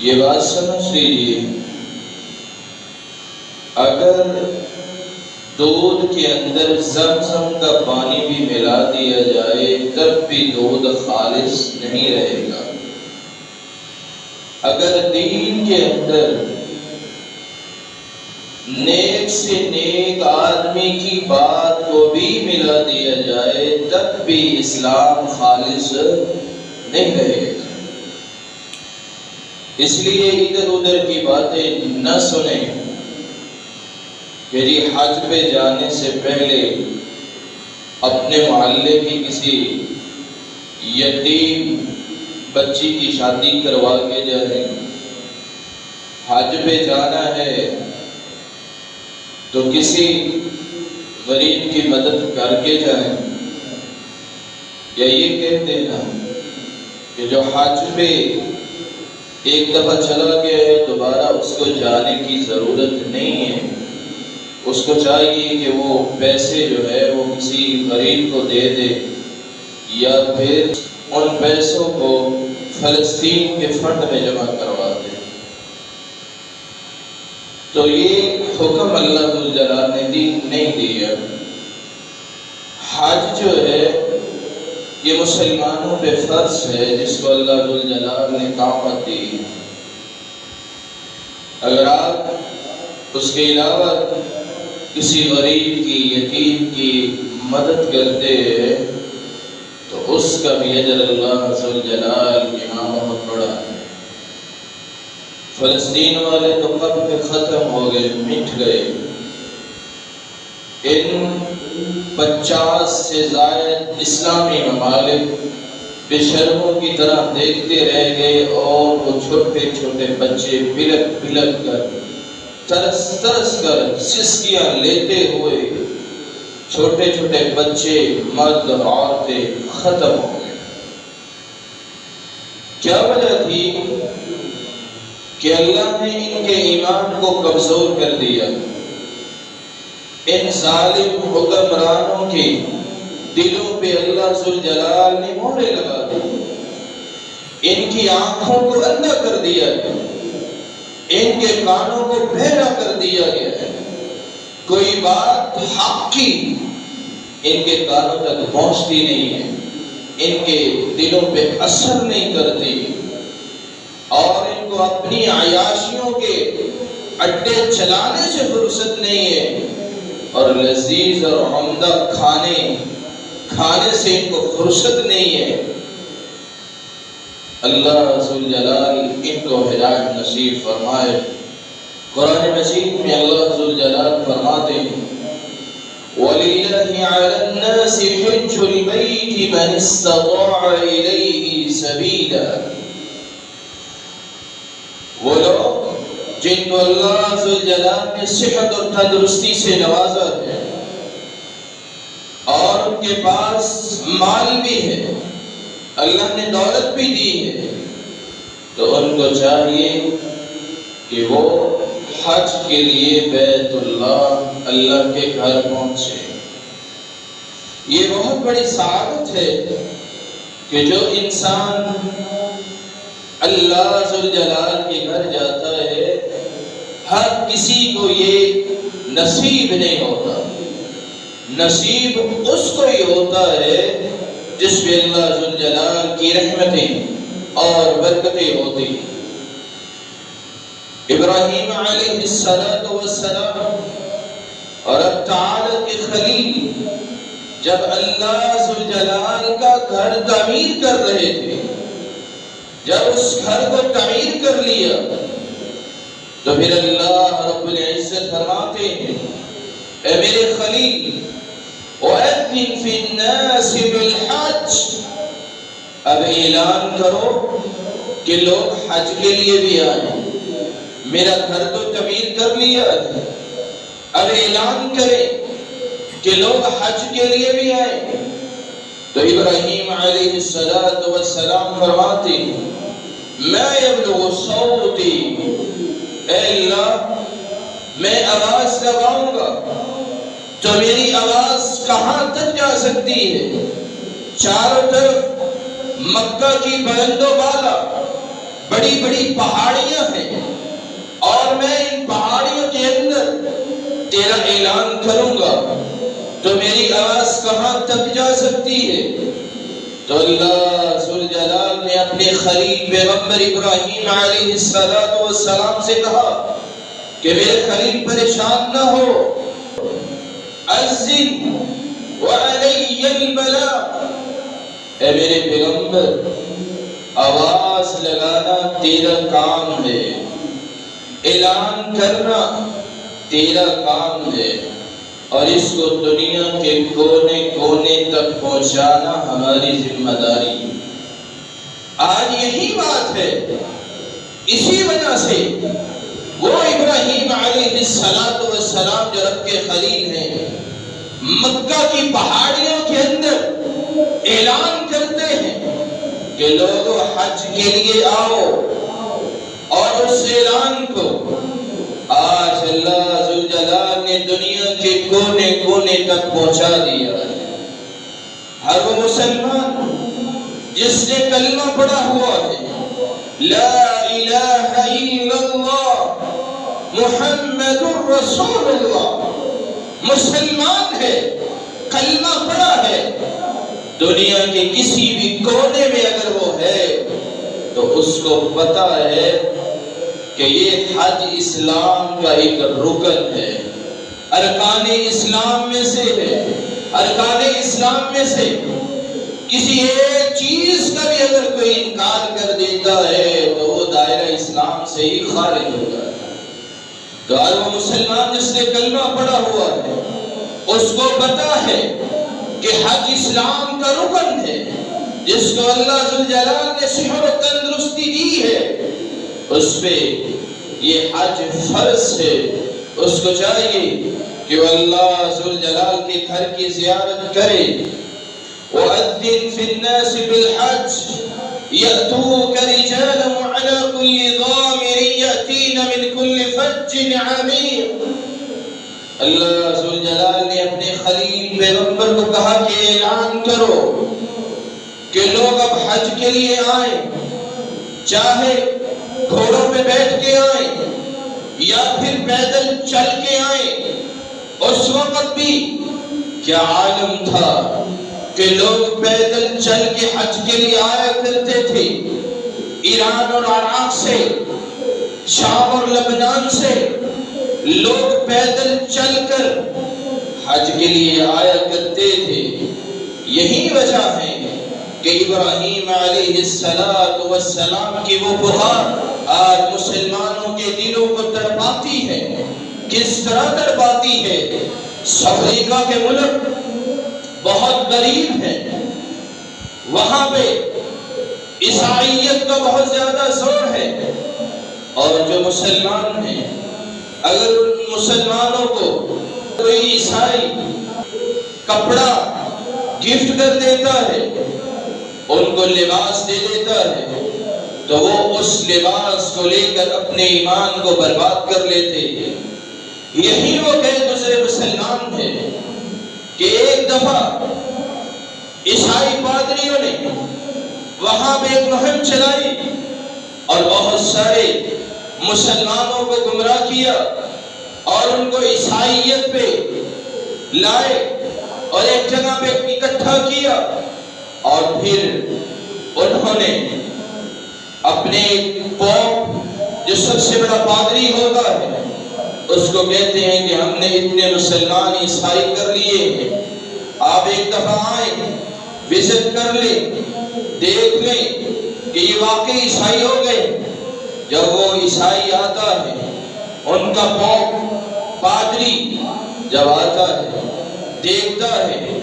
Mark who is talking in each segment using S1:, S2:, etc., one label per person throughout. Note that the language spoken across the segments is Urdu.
S1: یہ بات سمجھ لیجیے، اگر دودھ کے اندر زمزم کا پانی بھی ملا دیا جائے تب بھی دودھ خالص نہیں رہے گا۔ اگر دین کے اندر نیک سے نیک آدمی کی بات کو بھی ملا دیا جائے تب بھی اسلام خالص نہیں رہے گا۔ اس لیے ادھر ادھر کی باتیں نہ سنیں کہ جی حج پہ جانے سے پہلے اپنے محلے کی کسی یتیم بچی کی شادی کروا کے جائیں، حج پہ جانا ہے تو کسی غریب کی مدد کر کے جائیں، یا یہ کہتے ہیں کہ جو حج پہ ایک دفعہ چلا گیا ہے دوبارہ اس کو جانے کی ضرورت نہیں ہے، اس کو چاہیے کہ وہ پیسے جو ہے وہ کسی غریب کو دے دے یا پھر ان پیسوں کو فلسطین کے فنڈ میں جمع کروا دے۔ تو یہ حکم اللہ ذوالجلال نے نہیں دیا۔ حج جو ہے یہ مسلمانوں پہ فرض ہے جس کو اللہ ذوالجلال نے طاقت دی ہے۔ اگر آپ اس کے علاوہ کسی غریب کی یتیم کی مدد کرتے ہیں تو اس کا بھی اجر اللہ ذوالجلال کے ہاں بہت بڑا ہے۔ فلسطین والے تو کب کے ختم ہو گئے، مٹ گئے۔ ان 50 سے زائد اسلامی ممالک بے شرموں کی طرح دیکھتے رہ گئے اور وہ چھوٹے چھوٹے بچے بلک بلک کر ترس ترس کر سسکیاں لیتے ہوئے چھوٹے چھوٹے بچے مرد اور عورتیں ختم ہو گئے۔ کیا وجہ تھی کہ اللہ نے ان کے ایمان کو کمزور کر دیا، ان ظالم حکمرانوں کے دلوں پہ اللہ ذوالجلال نے مہرے لگا دی، ان کی آنکھوں کو اندھا کر دیا گیا، ان کے کانوں کو بہرا کر دیا گیا ہے، کوئی بات حق کی ان کے کانوں تک پہنچتی نہیں ہے، ان کے دلوں پہ اثر نہیں کرتی، اور ان کو اپنی عیاشیوں کے اڈے چلانے سے فرصت نہیں ہے، اور لذیذ اور عمدہ کھانے سے ان کو فرصت نہیں ہے۔ اللہ ذوالجلال ان کو ہدایت نصیب فرمائے۔ قرآن مجید میں اللہ ذوالجلال فرماتے ہیں وَلِلَّهِ عَلَى النَّاسِ حِجُّ الْبَيْتِ مَنِ اسْتَطَاعَ إِلَيْهِ سَبِيلًا۔ وہ لوگ جن کو اللہ ذوالجلال نے صحت اور تندرستی سے نوازا ہے اور ان کے پاس مال بھی ہے، اللہ نے دولت بھی دی ہے، تو ان کو چاہیے کہ وہ حج کے لیے بیت اللہ کے گھر پہنچے۔ یہ بہت بڑی سعادت ہے کہ جو انسان اللہ ذوالجلال کے گھر جاتا ہے ہر کسی کو یہ نصیب نہیں ہوتا، نصیب اس کو ہی ہوتا ہے جس پہ اللہ ذوالجلال کی رحمتیں اور برکتیں ہوتی ہیں۔ ابراہیم علیہ السلام اور رب تعالی کے خلیل جب اللہ ذوالجلال کا گھر تعمیر کر رہے تھے، جب اس گھر کو تعمیر کر لیا تو پھر اللہ رب العزت فرماتے ہیں اے میرے خلیل وَأَذِّنْ فِي النَّاسِ بِالْحَجِّ، اب اعلان کرو کہ لوگ حج کے لیے بھی آئیں، میرا گھر تو تعمیر کر لیا، اب اعلان کریں کہ لوگ حج کے لیے بھی آئیں۔ تو ابراہیم علیہ السلام فرماتے ہیں مَا يَبْلُغُ صَوْتِي، اے اللہ میں آواز لگاؤں گا تو میری آواز کہاں تک جا سکتی ہے؟ چاروں طرف مکہ کی بلند و بالا بڑی بڑی پہاڑیاں ہیں اور میں ان پہاڑیوں کے اندر تیرا اعلان کروں گا تو میری آواز کہاں تک جا سکتی ہے؟ تو اللہ ذوالجلال نے اپنے خلیل پیغمبر ابراہیم علیہ السلام سے کہا کہ میرے خلیل پریشان نہ ہو، اذن وعلی البلاغ، اے میرے پیغمبر آواز لگانا تیرا کام ہے، اعلان کرنا تیرا کام ہے، اور اس کو دنیا کے کونے کونے تک پہنچانا ہماری ذمہ داری۔ آج یہی بات ہے، اسی وجہ سے وہ ابراہیم علیہ السلام جو رب کے خلیل ہیں مکہ کی پہاڑیوں کے اندر اعلان کرتے ہیں کہ لوگوں حج کے لیے آؤ، اور اس اعلان کو آج اللہ ذوالجلال نے دنیا کے کونے کونے تک پہنچا دیا ہے۔ ہر وہ مسلمان جس نے کلمہ پڑھا ہوا ہے لا الہ الا اللہ محمد رسول اللہ، مسلمان ہے، کلمہ پڑھا ہے، دنیا کے کسی بھی کونے میں اگر وہ ہے تو اس کو پتہ ہے کہ یہ حج اسلام کا ایک رکن ہے، ارکان اسلام میں سے ہے، ارکان اسلام میں سے کسی ایک چیز کا بھی اگر کوئی انکار کر دیتا ہے تو وہ دائرہ اسلام سے ہی خارج ہوتا ہے۔ تو آج وہ مسلمان جس نے کلمہ پڑھا ہوا ہے اس کو پتہ ہے کہ حج اسلام کا رکن ہے، جس کو اللہ ذوالجلال نے صحت و تندرستی دی ہے، اس پہ یہ حج فرض ہے۔ اس کو چاہیے کہ وہ اللہ ذوالجلال کے گھر کی زیارت کرے۔ وَأَذِّن فِي النَّاسِ بِالْحَجِّ يَأْتُوكَ رِجَالًا وَعَلَى كُلِّ ضَامِرٍ يَأْتِينَ مِنْ كُلِّ فَجٍّ عَمِيقٍ۔ اللہ ذوالجلال نے اپنے خلیل پیغمبر کو کہا کہ اعلان کرو کہ لوگ اب حج کے لیے آئیں، چاہے گھوڑوں پہ بیٹھ کے آئیں یا پھر پیدل چل کے آئیں۔ اس وقت بھی کیا عالم تھا کہ لوگ پیدل چل کے حج کے لیے آیا کرتے تھے، ایران اور عراق سے، شام اور لبنان سے لوگ پیدل چل کر حج کے لیے آیا کرتے تھے۔ یہی وجہ ہے کہ ابراہیم علیہ السلام کی وہ بہار آج مسلمانوں کے دلوں کو تڑپاتی ہے۔ کس طرح تڑپاتی ہے؟ افریقہ کے ملک بہت غریب ہے، وہاں پہ عیسائیت کا بہت زیادہ زور ہے، اور جو مسلمان ہیں اگر ان مسلمانوں کو کوئی عیسائی کپڑا گفٹ کر دیتا ہے، ان کو لباس دے دیتا ہے، تو وہ اس لباس کو لے کر اپنے ایمان کو برباد کر لیتے ہیں۔ یہی وہ کئی دوسرے مسلمان ہیں کہ ایک دفعہ عیسائی پادریوں نے وہاں پہ ایک مہم چلائی اور بہت سارے مسلمانوں کو گمراہ کیا اور ان کو عیسائیت پہ لائے اور ایک جگہ پہ اکٹھا کیا، اور پھر انہوں نے اپنے پوپ جو سب سے بڑا پادری ہوتا ہے اس کو کہتے ہیں کہ ہم نے اتنے مسلمان عیسائی کر لیے ہیں، آپ ایک دفعہ آئیں، وزٹ کر لیں، دیکھ لیں کہ یہ واقعی عیسائی ہو گئے۔ جب وہ عیسائی آتا ہے، ان کا پوپ پادری جب آتا ہے دیکھتا ہے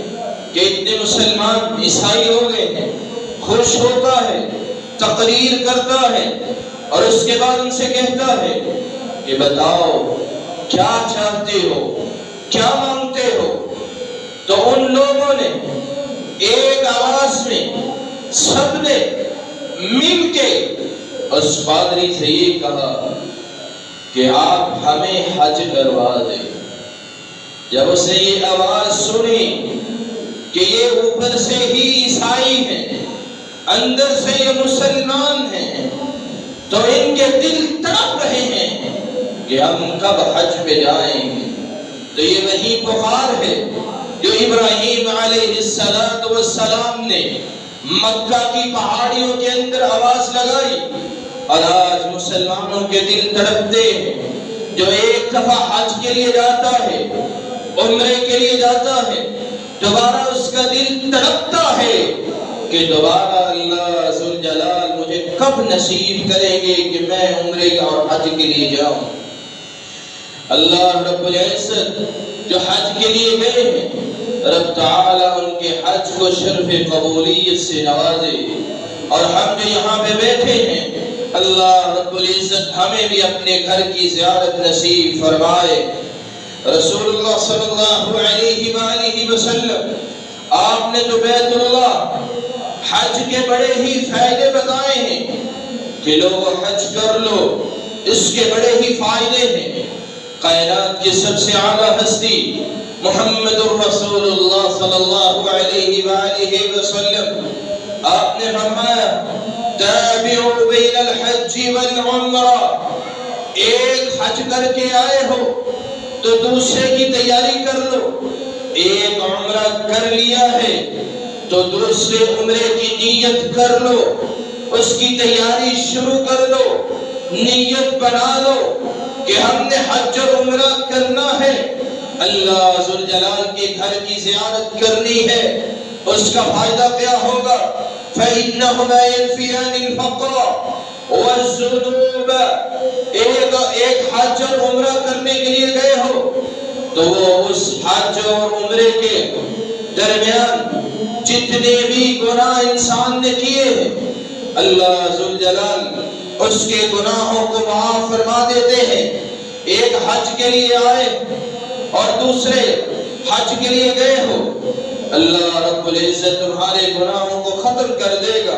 S1: کہ اتنے مسلمان عیسائی ہو گئے ہیں، خوش ہوتا ہے، تقریر کرتا ہے، اور اس کے بعد ان سے کہتا ہے کہ بتاؤ کیا چاہتے ہو، کیا مانگتے ہو؟ تو ان لوگوں نے ایک آواز میں سب نے مل کے اس پادری سے یہ کہا کہ آپ ہمیں حج کروا دیں۔ جب اس نے یہ آواز سنی کہ یہ اوپر سے ہی عیسائی ہیں، اندر سے یہ مسلمان ہیں، تو ان کے دل تڑپ رہے ہیں کہ ہم کب حج پہ جائیں گے۔ تو یہ وہی بخار ہے جو ابراہیم علیہ السلام نے مکہ کی پہاڑیوں کے اندر آواز لگائی، اور آج مسلمانوں کے دل تڑپتے ہیں۔ جو ایک دفعہ حج کے لیے جاتا ہے، عمرے کے لیے جاتا ہے، دوبارہ اس کا دل تڑپتا ہے کہ دوبارہ اللہ ذوالجلال مجھے کب نصیب کریں گے کہ میں عمرے اور حج کے لیے جاؤں۔ اللہ رب العزت جو حج کے لیے گئے ہیں، رب تعالیٰ ان کے حج کو شرف قبولیت سے نوازے، اور ہم جو یہاں پہ بیٹھے ہیں اللہ رب العزت ہمیں بھی اپنے گھر کی زیارت نصیب فرمائے۔ رسول اللہ صلی اللہ علیہ وآلہ وسلم آپ نے تو بیت اللہ حج کے بڑے ہی فائدے بتائے ہیں کہ لوگ حج کر لو، اس کے بڑے ہی فائدے ہیں۔ کائنات کی سب سے اعلیٰ ہستی محمد الرسول اللہ صلی اللہ علیہ وآلہ وسلم آپ نے فرمایا تابعوا بین الحج والعمرہ، ایک حج کر کے آئے ہو تو دوسرے کی تیاری کر لو، ایک عمرہ کر لیا ہے تو دوسرے عمرے کی نیت کر لو، اس کی تیاری شروع کر دو، نیت بنا لو کہ ہم نے حج اور عمرہ کرنا ہے، اللہ ذوالجلال کے گھر کی زیارت کرنی ہے۔ اس کا فائدہ کیا ہوگا؟ فَإِنَّهُمَا يَنْفِيَانِ الْفَقْرَ وَالذُّنُوبَ، ایک حج اور عمرہ کرنے کے لیے گئے ہو تو وہ اس حج اور عمرے کے درمیان جتنے بھی گناہ انسان نے کیے ہیں اللہ ذوالجلال اس کے گناہوں کو معاف فرما دیتے ہیں۔ ایک حج کے لیے آئے اور دوسرے حج کے لیے گئے ہو، اللہ رب العزت تمہارے گناہوں کو ختم کر دے گا،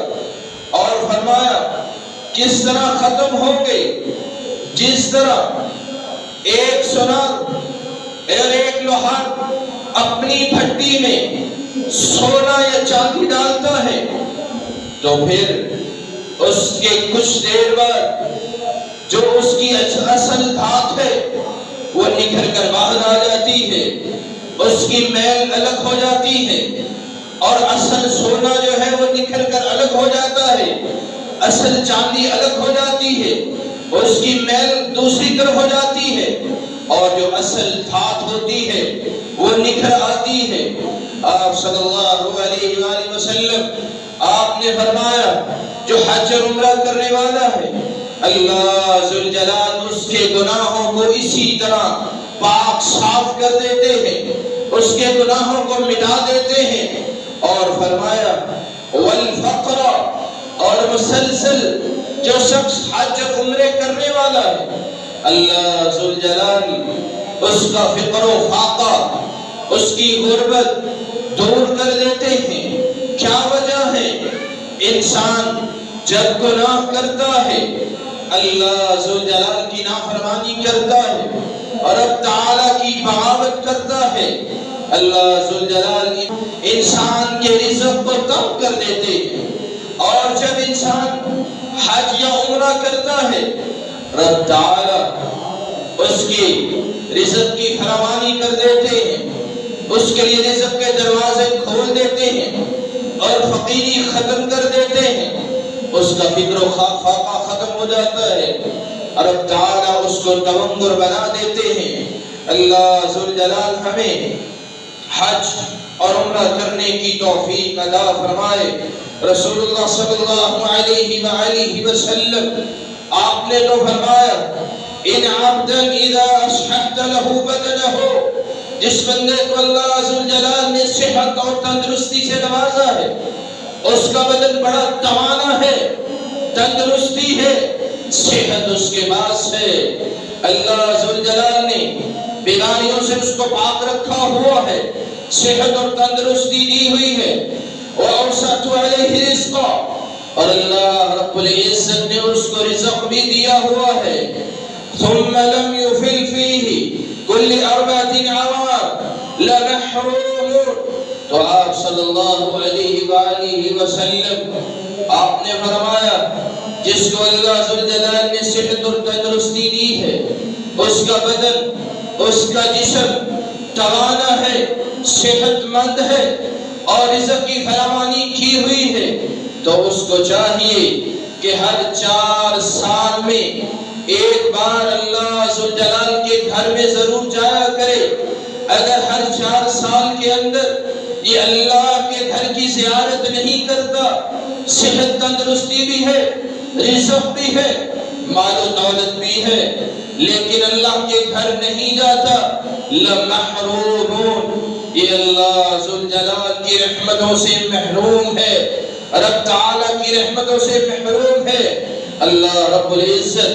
S1: اور فرمایا کس طرح ختم ہوں گے؟ جس طرح ایک سونار اور ایک لوہار اپنی بھٹی میں سونا یا چاندی ڈالتا ہے تو پھر اس کے کچھ دیر بعد جو اس کی اصل دھات ہے وہ نکھر کر باہر آ جاتی ہے، اس کی میل الگ ہو جاتی ہے، اور اصل سونا جو ہے وہ نکھر کر الگ ہو جاتا ہے، اصل چاندی الگ ہو جاتی ہے، اس کی میل دوسری طرف ہو جاتی ہے، اور جو اصل دھات ہوتی ہے وہ نکھر آتی ہے۔ آپ صلی اللہ علیہ وآلہ وسلم آپ نے فرمایا جو حج اور عمرہ کرنے والا ہے اللہ ذوالجلال اس کے گناہوں کو اسی طرح پاک صاف کر دیتے ہیں، اس کے گناہوں کو مٹا دیتے ہیں، اور فرمایا والفقر، اور مسلسل جو شخص حج اور عمرے کرنے والا ہے اللہ ذوالجلال اس کا فقر و فاقہ، اس کی غربت دور کر دیتے ہیں۔ کیا وجہ ہے؟ انسان جب گناہ کرتا ہے اللہ ذوالجلال کی نافرمانی کرتا ہے اور رب تعالیٰ کی بغاوت کرتا ہے، اللہ ذوالجلال انسان کے رزق کو کم کر دیتے ہیں، اور جب انسان حج یا عمرہ کرتا ہے رب تعالیٰ اس کی رزق کی فراوانی کر دیتے ہیں، اس کے لیے رزق کے دروازے کھول دیتے ہیں اور فقیری ختم کر دیتے ہیں، اس کا فکر و فاقہ ختم ہو جاتا ہے، رب تعالیٰ اس کو تونگر بنا دیتے ہیں۔ اللہ ذوالجلال ہمیں حج اور عمرہ کرنے کی توفیق عطا فرمائے۔ رسول اللہ صلی اللہ علیہ وآلہ وسلم آپ نے تو فرمایا ان عبدا اذا اصححت له بدنه، جس بندے کو اللہ ذوالجلال نے صحت اور تندرستی سے نوازا ہے، اس کا بدن بڑا توانا ہے، تندرستی ہے، صحت اس کے پاس ہے، اللہ ذوالجلال نے بیماریوں سے اس کو پاک رکھا ہوا ہے، صحت اور تندرستی دی ہوئی ہے، وَأَوْسَعْتُ عَلَيْهِ رِزْقًا، اور اللہ رب العزت نے اس کو رزق بھی دیا ہوا ہے، ثُمَّ لَمْ يُفِلْ فِيهِ كُلِّ أَرْبَعَةٍ عَوَامٍ لَمَحْرُومٌ، تو آپ صلی اللہ علیہ وآلہ وسلم آپ نے فرمایا جس کو اللہ ذوالجلال نے صحت اور تندرستی دی ہے، اس کا بدن، اس کا جسم توانا ہے، صحت مند ہے اور رزق کی فراوانی کی ہوئی ہے، تو اس کو چاہیے کہ ہر 4 سال میں ایک بار اللہ ذوالجلال کے گھر میں ضرور جایا کرے۔ اگر ہر 4 سال کے اندر یہ اللہ کے گھر کی زیارت نہیں کرتا، صحت تندرستی بھی ہے، رزق بھی ہے، مال و دولت بھی ہے، لیکن اللہ کے گھر نہیں جاتا، لَمَحْرُومٌ، یہ اللہ ذوالجلال کی رحمتوں سے محروم ہے، رب تعالیٰ کی رحمتوں سے محروم ہے۔ اللہ رب العزت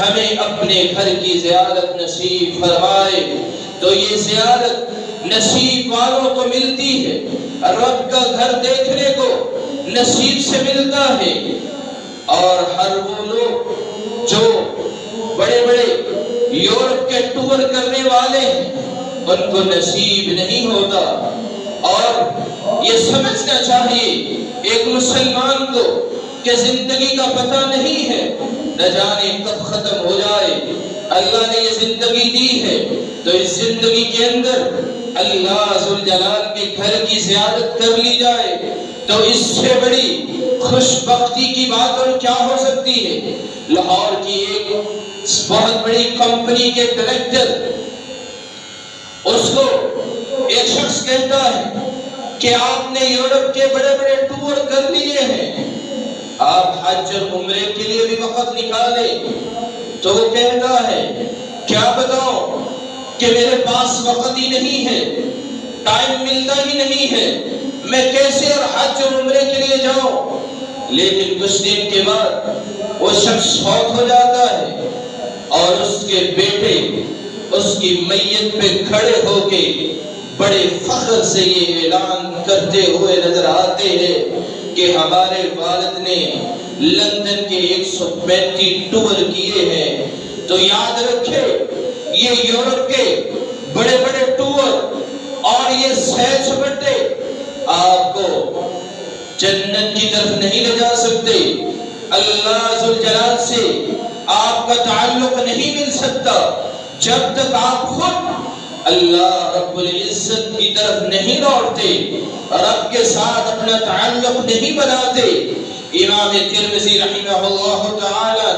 S1: ہمیں اپنے گھر کی زیارت نصیب فرمائے۔ تو یہ زیارت نصیب والوں کو ملتی ہے، رب کا گھر دیکھنے کو نصیب سے ملتا ہے، اور ہر وہ لوگ جو بڑے بڑے یورپ کے ٹور کرنے والے ہیں ان کو نصیب نہیں ہوتا۔ اور یہ سمجھنا چاہیے ایک مسلمان کو کہ زندگی کا پتہ نہیں ہے، نہ جانے کب ختم ہو جائے۔ اللہ نے یہ زندگی دی ہے تو اس زندگی کے اندر اللہ ذوالجلال کے گھر کی زیارت کر لی جائے، تو اس سے بڑی خوش بختی کی بات اور کیا ہو سکتی ہے۔ لاہور کی ایک بہت بڑی کمپنی کے ڈائریکٹر، اس کو ایک شخص کہتا ہے کہ آپ نے یورپ کے بڑے بڑے ٹور کر لیے ہیں، آپ حج اور عمرے کے لیے بھی وقت نکالے۔ تو وہ کہتا ہے کیا بتاؤں کہ میرے پاس وقت ہی نہیں ہے، ٹائم ملتا ہی نہیں ہے، میں کیسے اور حج اور عمرے کے لیے جاؤں۔ لیکن کچھ دن کے بعد وہ شخص فوت ہو جاتا ہے اور اس کے بیٹے اس کی میت پہ کھڑے ہو کے بڑے فخر سے یہ اعلان کرتے ہوئے نظر آتے ہیں کہ ہمارے والد نے لندن کے 135 ٹور کیے ہیں۔ تو یاد رکھے یہ یورپ کے بڑے بڑے ٹور اور یہ سیر سپاٹے آپ کو جنت کی طرف نہیں لے جا سکتے۔ اللہ ذوالجلال سے آپ کا تعلق نہیں مل سکتا جب تک آپ خود اللہ رب العزت کی طرف نہیں لوٹتے، رب کے ساتھ اپنا تعلق نہیں بناتے۔ امام ترمذی رحمہ اللہ تعالی،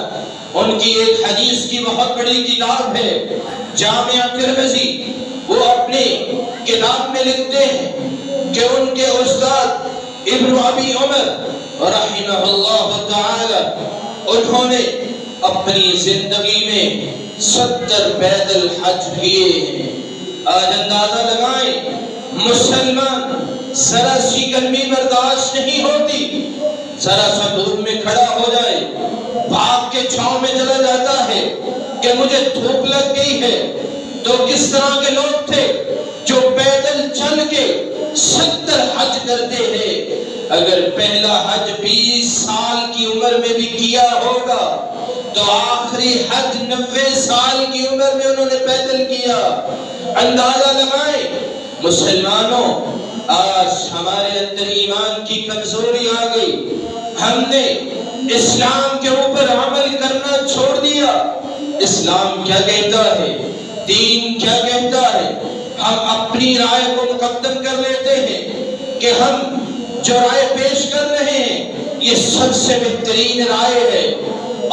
S1: ان کی ایک حدیث کی بہت بڑی کتاب ہے جامع ترمذی، وہ اپنے کتاب میں لکھتے ہیں کہ ان کے استاد ابن ابی عمر رحمہ اللہ تعالی، انہوں نے اپنی زندگی میں 70 پیدل حج کیے ہیں۔ آج اندازہ لگائیں، مسلمان ذرا سی گرمی برداشت نہیں ہوتی، ذرا سا دھوپ میں کھڑا ہو جائے، بھاگ کے چھاؤں میں چلا جاتا ہے کہ مجھے دھوپ لگ گئی ہے۔ تو کس طرح کے لوگ تھے جو پیدل چل کے 70 حج کرتے ہیں۔ اگر پہلا حج 20 سال کی عمر میں بھی کیا ہوگا تو آخری حج 90 سال کی عمر میں انہوں نے پیدل کیا۔ اندازہ لگائیں مسلمانوں، آج ہمارے اندر ایمان کی کمزوری آ گئی، ہم نے اسلام کے اوپر عمل کرنا چھوڑ دیا۔ اسلام کیا کہتا ہے، دین کیا کہتا ہے، ہم اپنی رائے کو مقدم کر لیتے ہیں کہ ہم جو رائے پیش کر رہے ہیں یہ سب سے بہترین رائے ہے،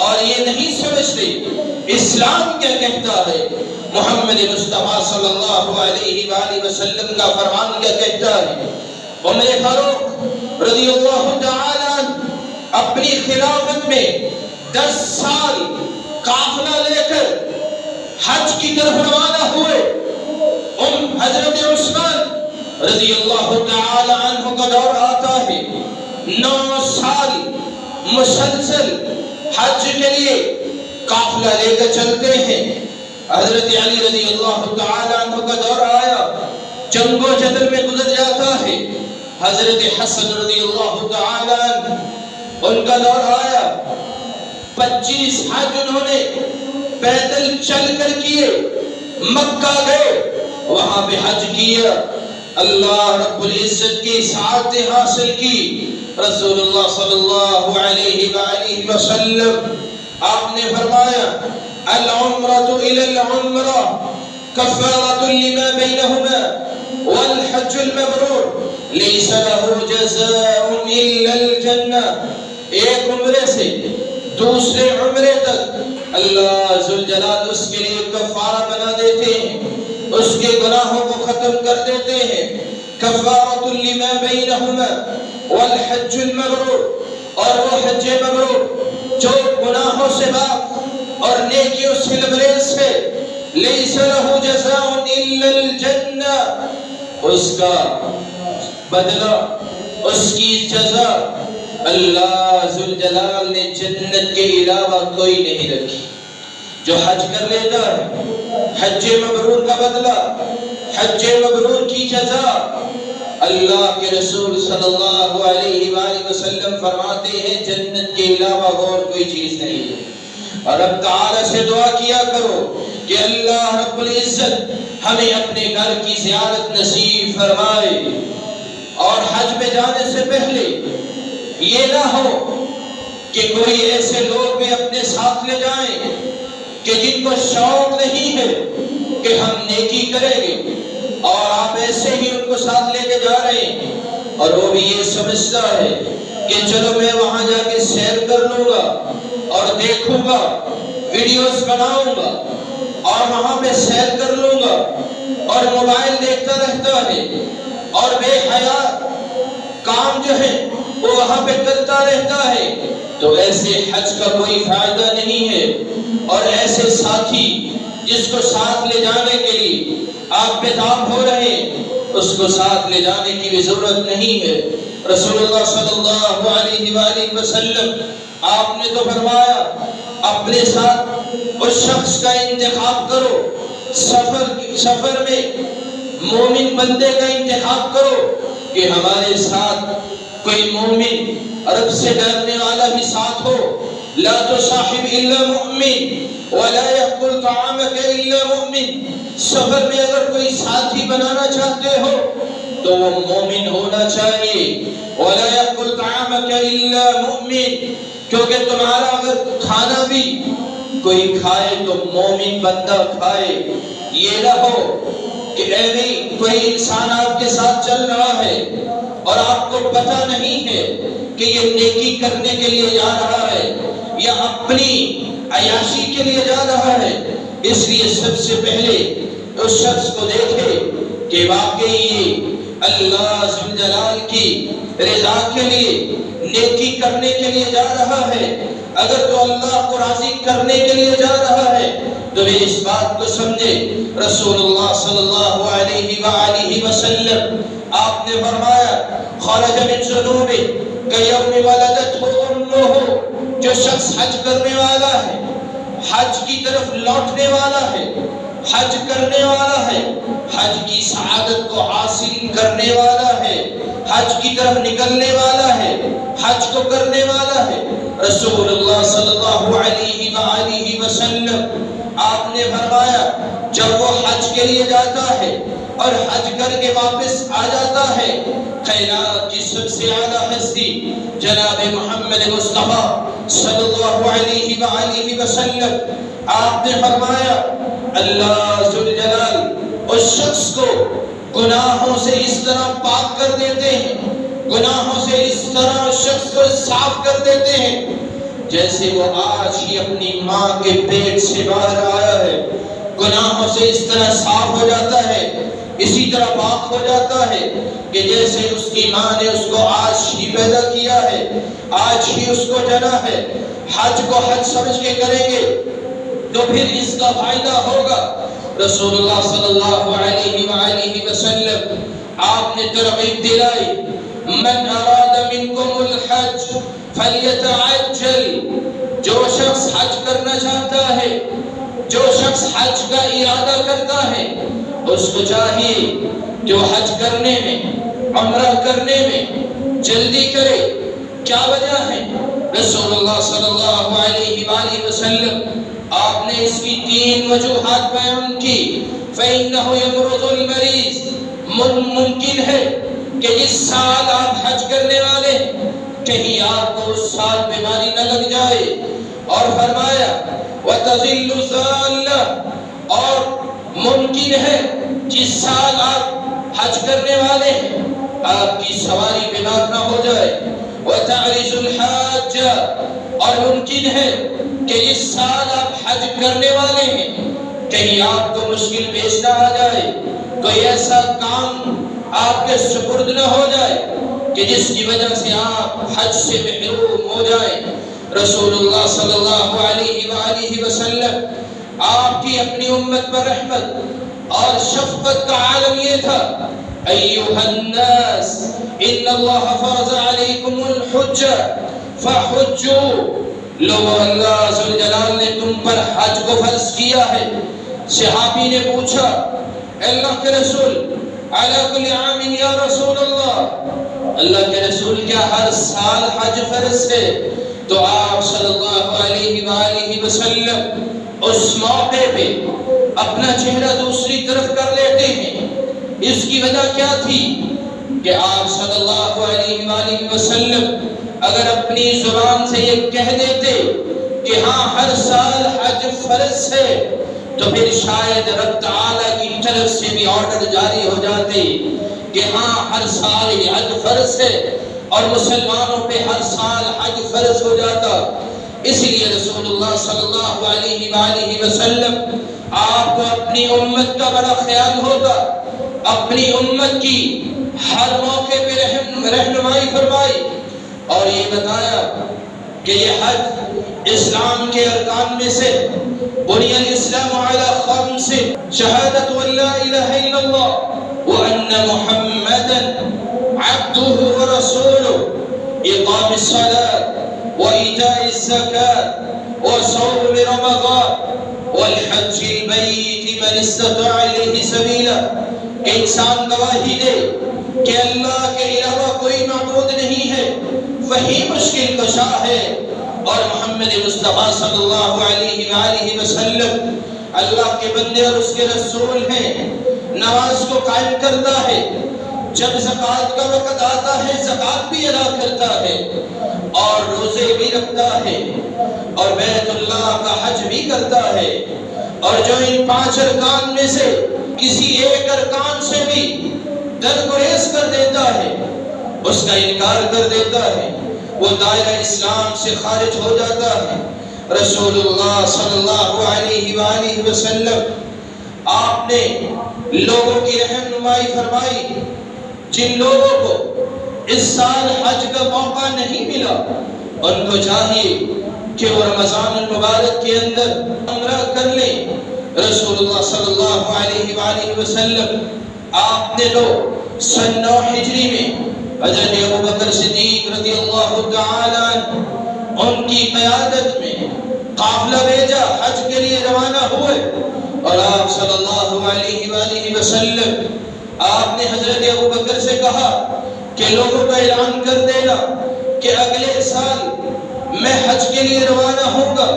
S1: اور یہ نہیں سمجھتے اسلام کیا کہتا ہے، محمد مصطفیٰ صلی اللہ علیہ وآلہ وسلم کا فرمان کیا کہتا ہے۔ عمر فاروق رضی اللہ تعالی عنہ اپنی خلافت میں 10 سال قافلہ لے کر حج کی طرف روانہ ہوئے۔ حضرت عثمان رضی اللہ تعالی عنہ کا دور آتا ہے، 9 سال مسلسل حج کے لیے قافلہ لے کر چلتے ہیں۔ حضرت علی رضی اللہ تعالی عنہ کا دور آیا، جنگ و جدل میں گزر جاتا ہے۔ حضرت حسن رضی اللہ تعالی عنہ، ان کا دور آیا، 25 حج انہوں نے پیدل چل کر کیے، مکہ گئے، وہاں پہ حج کیا، اللہ رب العزت کی سعادت حاصل کی، رسول اللہ صلی اللہ علیہ وآلہ وسلم آپ نے فرمایا العمرۃ الی العمرہ کفارۃ لما بینہما والحج المبرور لیس له جزاء الا الجنہ. ایک عمرے سے دوسرے عمرے تک اللہ ذوالجلال اس کے لیے کفارہ بنا دیتے ہیں، اس کے گناہوں کو ختم کر دیتے ہیں. کفارۃ لما بینہما والحج المبرور، اور وہ حج مبرور جو گناہوں سے پاک اور نیکیوں سے لبریز ہے. لیس له جزاء الا الجنہ، اس کا بدلہ، اس کی جزا اللہ ذوالجلال نے جنت کے علاوہ کوئی نہیں رکھی. جو حج کر لیتا ہے، حج مبرور کا بدلہ، حج مبرور کی جزا، اللہ کے رسول صلی اللہ علیہ وآلہ وسلم فرماتے ہیں جنت کے علاوہ اور کوئی چیز نہیں ہے. اور اب تعالی سے دعا کیا کرو کہ اللہ رب العزت ہمیں اپنے گھر کی زیارت نصیب فرمائے. اور حج میں جانے سے پہلے یہ نہ ہو کہ کوئی ایسے لوگ بھی اپنے ساتھ لے جائیں کہ جن کو شوق نہیں ہے کہ ہم نیکی کریں گے، اور آپ ایسے ہی ان کو ساتھ لے کے جا رہے ہیں، اور وہ بھی یہ سمجھتا ہے کہ چلو میں وہاں جا کے سیر کر لوں گا اور دیکھوں گا، ویڈیوز بناؤں گا اور وہاں پہ سیر کر لوں گا، اور موبائل دیکھتا رہتا ہے اور بے حیا کام جو ہے وہ وہاں پہ کرتا رہتا ہے. تو ایسے حج کا کوئی فائدہ نہیں ہے. اور ایسے ساتھی جس کو ساتھ لے جانے کے لیے آپ بیتاب ہو رہے ہیں، اس کو ساتھ لے جانے کی بھی ضرورت نہیں ہے. رسول اللہ صلی اللہ علیہ وآلہ وسلم آپ نے تو فرمایا اپنے ساتھ اس شخص کا انتخاب کرو، سفر میں مومن بندے کا انتخاب کرو کہ ہمارے ساتھ کوئی مومن رب سے ڈرنے والا بھی ساتھ ہو. لا تصاحب الا مؤمن ولا يأكل طعامك الا مؤمن. سفر میں اگر کوئی ساتھی بنانا چاہتے ہو تو وہ مومن ہونا چاہیے. ولا يأكل طعامك الا مؤمن، کیونکہ تمہارا اگر کھانا بھی کوئی کھائے تو مومن بندہ کھائے. یہ نہ ہو کہ ایویں کوئی انسان آپ کے ساتھ چل رہا ہے اور آپ کو پتہ نہیں ہے کہ یہ نیکی کرنے کے لیے جا رہا ہے یا اپنی عیاشی کے لیے جا رہا ہے. اس لیے سب سے پہلے اس شخص کو دیکھے کہ واقعی یہ اللہ ذوالجلال کی رضا کے لیے نیکی کرنے کے لیے جا رہا ہے. اگر تو اللہ کو راضی کرنے کے لیے جا رہا ہے تو وہ اس بات کو سمجھے. رسول اللہ صلی اللہ علیہ وآلہ وسلم آپ نے فرمایا خرج من ذنوبہ کیوم ولدتہ امہ. جو شخص حج کرنے والا ہے، حج کی طرف لوٹنے والا ہے، حج کرنے والا ہے، حج کی سعادت کو حاصل کرنے والا ہے، حج کی طرف نکلنے والا ہے، حج کو کرنے والا ہے. رسول اللہ صلی اللہ علیہ وآلہ وسلم آپ نے فرمایا جب وہ حج کے لیے جاتا ہے اور حج کر کے واپس آ جاتا ہے، خیرات کی سب سے اعلیٰ ہستی جناب محمد مصطفیٰ صلی اللہ علیہ وآلہ وسلم آپ نے فرمایا اللہ ذوالجلال اس شخص کو گناہوں سے اس طرح پاک کر دیتے ہیں، گناہوں سے اس طرح اس شخص کو صاف کر دیتے ہیں جیسے وہ آج ہی اپنی ماں کے پیٹ سے باہر آیا ہے. گناہوں سے اس طرح صاف ہو جاتا ہے، اسی طرح پاک ہو جاتا ہے کہ جیسے اس کی ماں نے اس کو آج ہی پیدا کیا ہے، آج ہی اس کو جنا ہے. حج کو حج سمجھ کے کریں گے تو پھر اس کا فائدہ ہوگا. رسول اللہ صلی اللہ علیہ وآلہ وسلم آپ نے ترغیب دلائی من اراد منکم الحج فلیتعجل. جو شخص حج کرنا چاہتا ہے، جو شخص حج کا ارادہ کرتا ہے، اس کو چاہیے کہ وہ حج کرنے میں، عمرہ کرنے میں جلدی کرے. کیا وجہ ہے؟ رسول اللہ صلی اللہ علیہ وآلہ وسلم آپ نے اس کی 3 وجوہات بیان کی. فَإِنَّهُ يَمْرُضُ الْمَرِيض. ممکن ہے کہ جس سال آپ حج کرنے والے کہیں آپ کو اس سال بیماری نہ لگ جائے، اور فرمایا وَتَظِلُّ ذَالَّ، اور ممکن ہے جس سال آپ حج کرنے والے ہیں آپ کی سواری بیمار نہ ہو جائے، وَتَعْرِجُ الْحَاجَّ، اور ممکن ہے کہ اس سال آپ حج کرنے والے ہیں کہیں آپ کو مشکل پیش نہ آ جائے، کوئی ایسا کام آپ کے سپرد نہ ہو جائے کہ جس کی وجہ سے آپ حج سے محروم ہو جائیں۔ رسول اللہ صلی اللہ علیہ وآلہ وسلم آپ کی اپنی امت پر رحمت اور شفقت کا عالم یہ تھا، ایھا الناس ان اللہ فرض علیکم الحج فحجوا، لوگو اللہ ذوالجلال نے تم پر حج کو فرض کیا ہے۔ صحابی نے پوچھا اللہ کے رسول علی کل عام یا رسول اللہ کے رسول کیا ہر سال حج فرض ہے؟ تو آپ صلی اللہ علیہ وآلہ وسلم اس موقع پہ اپنا چہرہ دوسری طرف کر لیتے ہیں۔ اس کی وجہ کیا تھی کہ آپ صلی اللہ علیہ وآلہ وسلم اگر اپنی زبان سے یہ کہہ دیتے کہ ہاں ہر سال حج فرض ہے تو پھر شاید رب تعالیٰ کی طرف سے بھی آرڈر جاری ہو جاتے کہ ہاں ہر سال یہ حج فرض ہے اور مسلمانوں پہ ہر سال حج فرض ہو جاتا۔ اس لیے رسول اللہ صلی اللہ علیہ وآلہ وسلم آپ کو اپنی امت کا بڑا خیال ہوتا، اپنی امت کی ہر موقع پہ رہنمائی فرمائی اور یہ بتایا کہ یہ حج اسلام کے ارکان میں سے بنی الاسلام علی خمس، شہادت لا الہ الا اللہ وان محمدا عبده ورسوله، اقام الصلاة وإيتاء الزكاة وصوم رمضان والحج البيت من استطاع إليه سبيلا، کہ انسان گواہی دے کہ اللہ کے علاوہ کوئی معبود نہیں ہے، وہی مشکل کشا ہے، اور محمد مصطفیٰ صلی اللہ علیہ وآلہ وسلم اللہ کے بندے اور اس کے رسول ہیں۔ نماز کو قائم کرتا ہے، جب زکوٰۃ کا وقت آتا ہے زکوٰۃ بھی ادا کرتا ہے، اور روزے بھی رکھتا ہے، اور بیت اللہ کا حج بھی کرتا ہے، اور جو ان 5 ارکان میں سے کسی ایک ارکان سے بھی درگریز کر دیتا ہے، اس کا انکار کر دیتا ہے، وہ دائرہ اسلام سے خارج ہو جاتا ہے۔ رسول اللہ صلی اللہ علیہ وآلہ وسلم آپ نے لوگوں کی رہنمائی فرمائی، جن لوگوں کو اس سال حج کا موقع نہیں ملا ان کو چاہیے کہ وہ رمضان المبارک کے اندر عمرہ کر لیں۔ رسول اللہ صلی اللہ علیہ وآلہ وسلم آپ نے تو سن 9 ہجری میں حضرت ابوبکر صدیق رضی اللہ تعالیٰ عنہ ان کی قیادت میں قافلہ بھیجا، حج کے لیے روانہ ہوئے، اور آپ صلی اللہ علیہ وآلہ وسلم آپ نے حضرت ابوبکر سے کہا کہ لوگوں کا اعلان کر دینا کہ اگلے سال میں حج کے لیے روانہ ہوں گا۔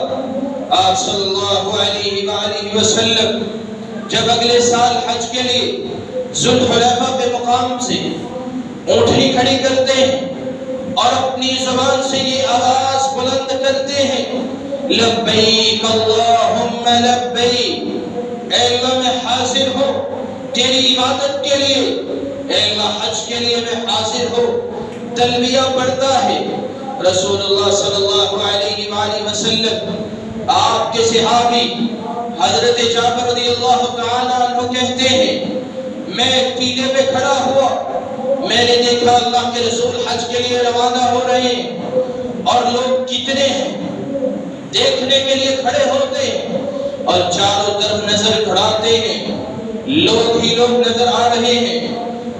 S1: آپ صلی اللہ علیہ وآلہ وسلم جب اگلے سال حج کے لیے ذوالحلیفہ کے مقام سے اونٹنی کھڑی کرتے ہیں اور اپنی زبان سے یہ آواز بلند کرتے ہیں لبیک اللہم لبیک، اے اللہ میں حاضر ہوں تیری عبادت کے لیے، اے اللہ حج کے لیے میں حاضر ہوں، تلبیہ پڑھتا ہے۔ رسول اللہ صلی اللہ علیہ وآلہ وسلم آپ کے صحابی حضرت جابر رضی اللہ تعالیٰ عنہ کہتے ہیں میں ٹیلے پہ کھڑا ہوا، میں نے دیکھا اللہ کے رسول حج کے لیے روانہ ہو رہے ہیں اور لوگ کتنے ہیں دیکھنے کے لیے کھڑے ہوتے ہیں اور چاروں طرف نظر گھڑاتے ہیں، لوگ ہی لوگ نظر آ رہے ہیں،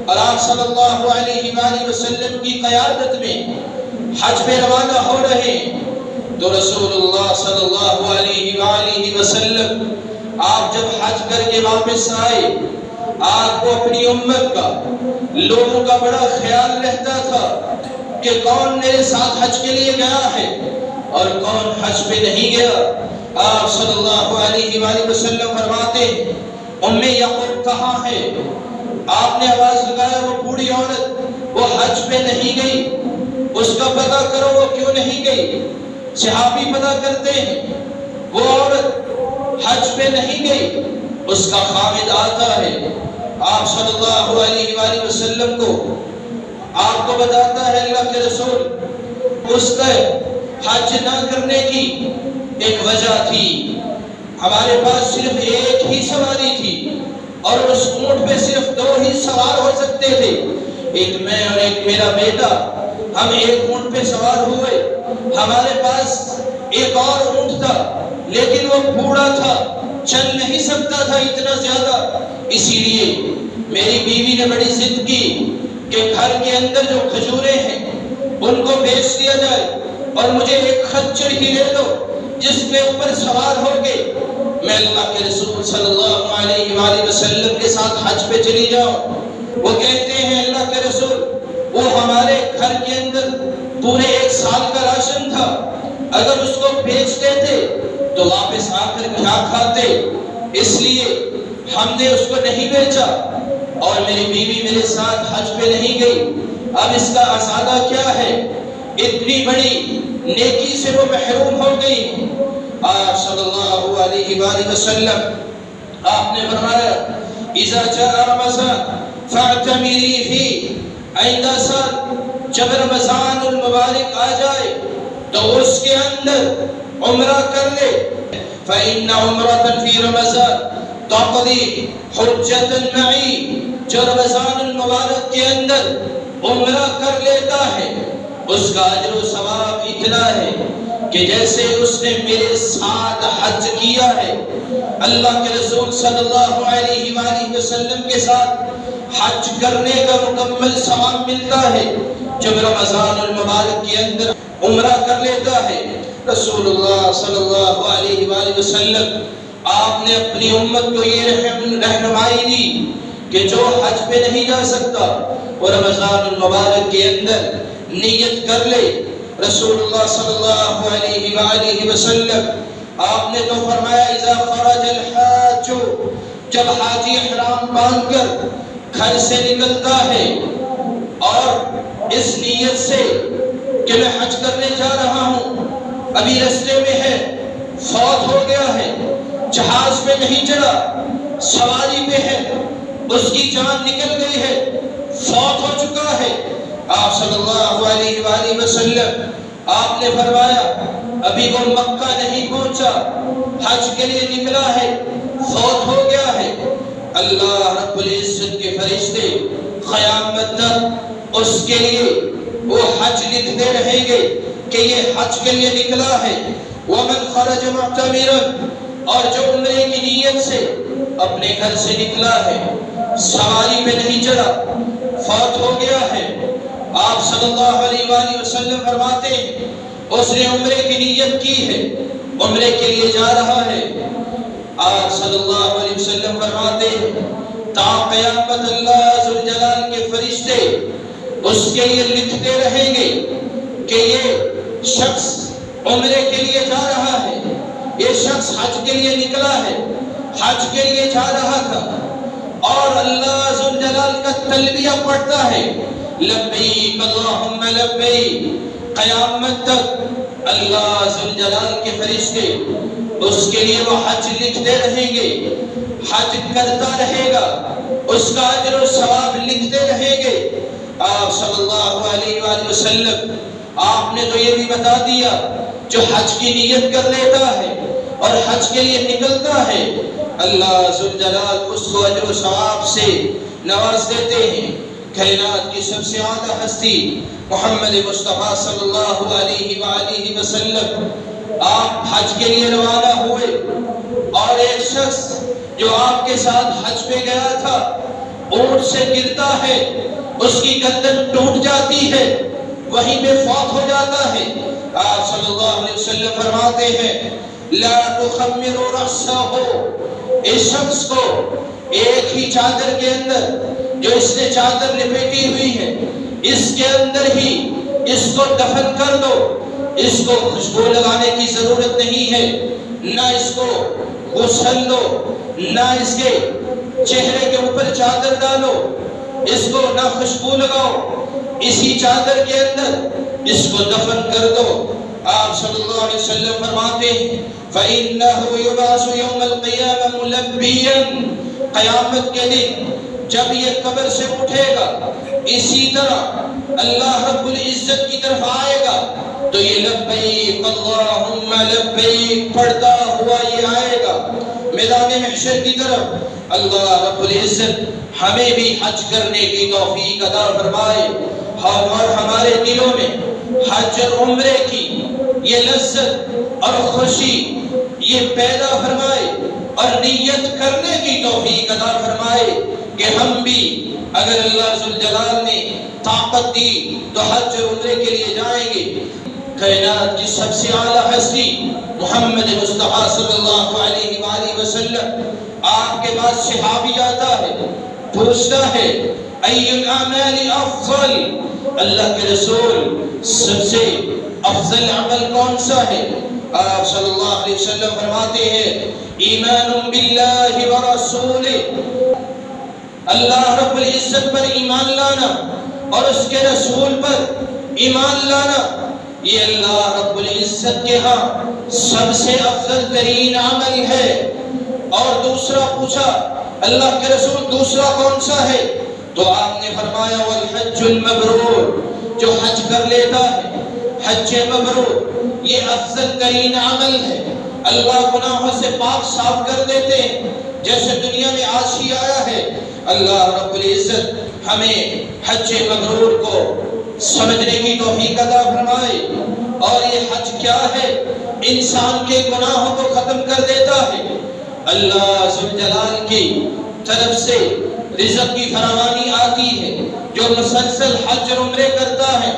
S1: اور آپ صلی اللہ علیہ وآلہ وسلم کی قیادت میں حج پہ روانہ ہو رہے ہیں۔ تو رسول اللہ صلی اللہ علیہ وآلہ وسلم آپ جب حج کر کے واپس آئے آپ کو اپنی امت کا لوگوں کا بڑا خیال رہتا تھا کہ کون میرے ساتھ حج کے لیے گیا ہے اور کون حج پہ نہیں گیا۔ آپ صلی اللہ علیہ وآلہ وسلم فرماتے ام یعقوب کہاں ہے؟ آپ نے آواز لگایا وہ بوڑھی عورت وہ حج پہ نہیں گئی۔ اس کا پتہ کرو وہ کیوں نہیں گئی۔ صحابی پتہ کرتے ہیں، وہ عورت حج پہ نہیں گئی، اس کا خامد آتا ہے، آپ صلی اللہ علیہ وآلہ وسلم کو آپ کو بتاتا ہے اللہ کے رسول اس کا حج نہ کرنے کی ایک وجہ تھی، ہمارے پاس صرف ایک ہی سواری تھی اور اس اونٹ پہ صرف 2 ہی سوار ہو سکتے تھے، ایک میں اور ایک میرا بیٹا، ہم ایک اونٹ پہ سوار ہوئے، ہمارے پاس ایک اور اونٹ تھا لیکن وہ بوڑھا تھا، چل نہیں سکتا تھا اتنا زیادہ، اسی لیے میری بیوی نے بڑی ضد کی کہ گھر کے اندر جو کھجوریں ہیں ان کو بیچ دیا جائے اور مجھے ایک خچر ہی لے دو جس کے اوپر سوار ہو کے میں اللہ کے رسول صلی اللہ علیہ وآلہ وسلم کے ساتھ حج پہ چلی جاؤں۔ وہ کہتے ہیں اللہ کے رسول وہ ہمارے گھر کے اندر پورے 1 سال کا راشن تھا، اگر اس کو بیچ دیتے تو واپس آ کر کیا کھاتے، اس لیے ہم نے اس کو نہیں بیچا اور میری بیوی میرے ساتھ حج پہ نہیں گئی۔ اب اس کا ازادہ کیا ہے؟ اتنی بڑی نیکی سے وہ محروم ہو گئی۔ آپ صلی اللہ علیہ وآلہ وسلم آپ نے فرمایا اذا جاء رمضان فاعتمری فی، آئندہ سال جب رمضان المبارک آ جائے تو اس کے اندر عمرہ کر لے، فإن عمرة فی رمضان تقضی حجۃ معی، جو رمضان المبارک کے اندر عمرہ کر لیتا ہے اس کا اجر و ثواب اتنا ہے کہ جیسے اس نے میرے ساتھ حج کیا ہے۔ اللہ کے رسول صلی اللہ علیہ وآلہ وسلم کے ساتھ حج کرنے کا مکمل ثواب ملتا ہے جب رمضان المبارک کے اندر عمرہ کر لیتا ہے۔ رسول اللہ صلی اللہ علیہ وآلہ وسلم آپ نے اپنی امت کو یہ رہنمائی دی کہ جو حج پہ نہیں جا سکتا وہ رمضان المبارک کے اندر نیت کر لے۔ رسول اللہ صلی اللہ علیہ وآلہ وسلم آپ نے تو فرمایا اذا خرج الحاج، جب حاجی احرام باندھ کر گھر سے نکلتا ہے اور اس نیت سے کہ میں حج کرنے جا رہا ہوں، ابھی رستے میں ہے، فوت ہو گیا ہے، جہاز پہ نہیں چڑھا، سواری پہ ہے، اس کی جان نکل گئی ہے، فوت ہو چکا ہے، آپ صلی اللہ علیہ وآلہ وسلم آپ نے فرمایا ابھی وہ مکہ نہیں پہنچا، حج کے لیے نکلا ہے، فوت ہو گیا ہے، اللہ رب العزت کے فرشتے قیامت تک اس کے لیے وہ حج لکھتے رہیں گے کہ یہ حج کے لیے نکلا ہے۔ ومن خرج معتمرا، اور جو عمرے کی نیت سے اپنے گھر سے نکلا ہے، سواری پہ نہیں چڑھا، فوت ہو گیا ہے، آپ صلی اللہ علیہ وآلہ وسلم فرماتے ہیں اس نے عمرے کی نیت کی ہے، عمرے کے لیے جا رہا ہے، آپ صلی اللہ علیہ وسلم فرماتے ہیں تا قیامت اللہ ذوالجلال کے فرشتے اس کے لیے لکھتے رہیں گے کہ یہ شخص عمرے کے لیے جا رہا ہے، یہ شخص حج کے لیے نکلا ہے، حج کے لیے جا رہا تھا، اور اللہ ذوالجلال کا تلبیہ پڑھتا ہے لبیک اللہم لبیک، قیامت تک اللہ ذوالجلال کے فرشتے اس کے لیے وہ حج لکھتے رہیں گے، حج کرتا رہے گا، اس کا اجر و ثواب لکھتے رہیں گے۔ آپ صلی اللہ علیہ وآلہ وسلم آپ نے تو یہ بھی بتا دیا جو حج کی نیت کر لیتا ہے اور حج کے لیے نکلتا ہے، اللہ ذوالجلال اس کو اجر و ثواب سے نواز دیتے ہیں۔ کائنات کی سب سے اعلیٰ ہستی محمد مصطفیٰ صلی اللہ علیہ وآلہ وسلم آپ حج کے لیے روانہ ہوئے، اور ایک شخص جو آپ کے ساتھ حج پہ گیا تھا اونٹ سے گرتا ہے، اس کی گردن ٹوٹ جاتی ہے، وہیں پہ فوت ہو جاتا ہے۔ آپ صلی اللہ علیہ وسلم فرماتے ہیں لا تخمروا رأسه، اس شخص کو ایک ہی چادر کے اندر جو اس نے چادر لپیٹی ہوئی ہے اس کے اندر ہی اس کو دفن کر دو، اس کو خوشبو لگانے کی ضرورت نہیں ہے، نہ اس کو غسل دو، نہ اس کے چہرے کے اوپر چادر ڈالو، اس کو نہ خوشبو لگاؤ، اسی چادر کے اندر اس کو دفن کر دو۔ آپ صلی اللہ علیہ وسلم فرماتے ہیں فَإِنَّهُ يُبْعَثُ يَوْمَ الْقِيَامَةِ مُلَبِّيًا، قیامت کے دن جب یہ قبر سے اٹھے گا اسی طرح اللہ رب العزت کی طرف آئے گا تو یہ لبیک اللہم لبیک پڑھتا ہوا یہ آئے گا میدان محشر کی طرف۔ اللہ رب العزت ہمیں بھی حج کرنے کی توفیق عطا فرمائے اور ہمارے دلوں میں حج اور عمرے کی یہ لذت اور خوشی یہ پیدا فرمائے اور نیت کرنے کی توفیق عطا فرمائے کہ ہم بھی اگر اللہ ذوالجلال نے طاقت دی تو حج اور عمرے کے لیے جائیں گے۔ کائنات کی سب سے اعلیٰ ہستی محمد مصطفیٰ صلی اللہ علیہ وآلہ وسلم آپ کے پاس صحابی آتا ہے، پوچھتا ہے ای الاعمال افضل، اللہ کے رسول سب سے افضل عمل کون سا ہے؟ آپ صلی اللہ علیہ وسلم فرماتے ہیں ایمان باللہ ورسولہ، اللہ رب العزت پر ایمان لانا اور اس کے رسول پر ایمان لانا یہ اللہ رب العزت کے ہاں سب سے افضل ترین عمل ہے۔ اور دوسرا پوچھا اللہ کے رسول دوسرا کون سا ہے؟ تو آپ نے فرمایا والحج المبرور، جو حج کر لیتا ہے حج مبرور یہ افضل ترین عمل ہے۔ اللہ گناہوں سے پاک صاف کر دیتے ہیں جیسے دنیا میں آج ہی آیا ہے۔ اللہ رب العزت ہمیں حج مبرور کو سمجھنے کی توفیق عطا فرمائے۔ اور یہ حج کیا ہے؟ انسان کے گناہوں کو ختم کر دیتا ہے، اللہ ذوالجلال کی طرف سے رزق کی فراوانی آتی ہے۔ جو مسلسل حج اور عمرے کرتا ہے